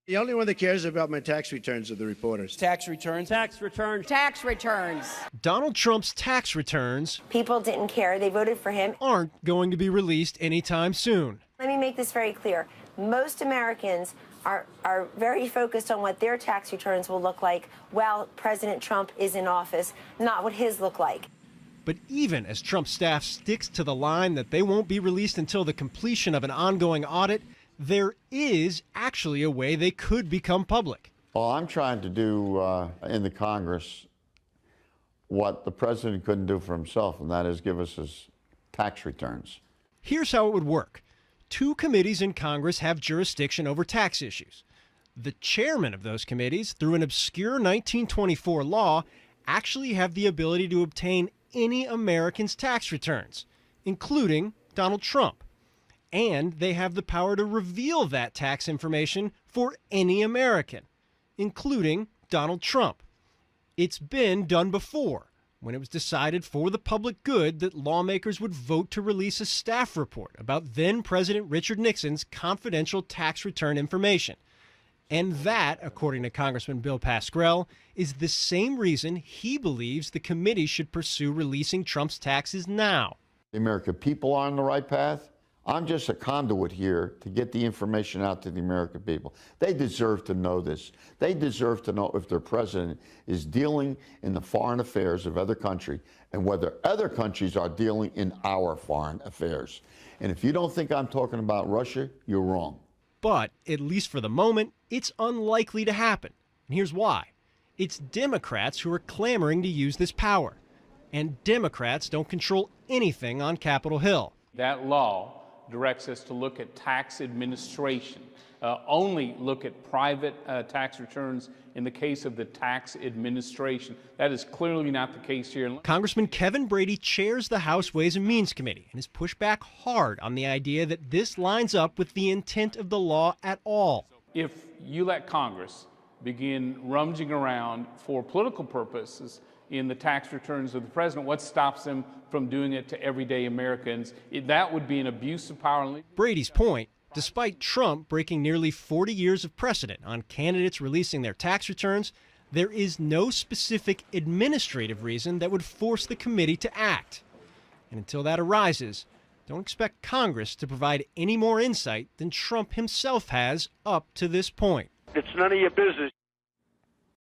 The only one that cares about my tax returns are the reporters. Tax returns. Tax returns. Tax returns. Donald Trump's tax returns People didn't care. They voted for him. Aren't going to be released anytime soon. Let me make this very clear. Most Americans are very focused on what their tax returns will look like while President Trump is in office, not what his look like. But even as Trump's staff sticks to the line that they won't be released until the completion of an ongoing audit, there is actually a way they could become public. Well, I'm trying to do in the Congress what the president couldn't do for himself, and that is give us his tax returns. Here's how it would work. 2 committees in Congress have jurisdiction over tax issues. The chairman of those committees, through an obscure 1924 law, actually have the ability to obtain any American's tax returns, including Donald Trump. And they have the power to reveal that tax information for any American, including Donald Trump. It's been done before, when it was decided for the public good that lawmakers would vote to release a staff report about then-President Richard Nixon's confidential tax return information. And that, according to Congressman Bill Pascrell, is the same reason he believes the committee should pursue releasing Trump's taxes now. The American people are on the right path. I'm just a conduit here to get the information out to the American people. They deserve to know this. They deserve to know if their president is dealing in the foreign affairs of other countries and whether other countries are dealing in our foreign affairs. And if you don't think I'm talking about Russia, you're wrong. But, at least for the moment, it's unlikely to happen. And here's why. It's Democrats who are clamoring to use this power. And Democrats don't control anything on Capitol Hill. That law directs us to look at tax administration, only look at private tax returns in the case of the tax administration. That is clearly not the case here. Congressman Kevin Brady chairs the House Ways and Means Committee and has pushed back hard on the idea that this lines up with the intent of the law at all. If you let Congress begin rummaging around for political purposes in the tax returns of the president, what stops them from doing it to everyday Americans? That would be an abuse of power. Brady's point, despite Trump breaking nearly 40 years of precedent on candidates releasing their tax returns, there is no specific administrative reason that would force the committee to act. And until that arises, don't expect Congress to provide any more insight than Trump himself has up to this point. It's none of your business.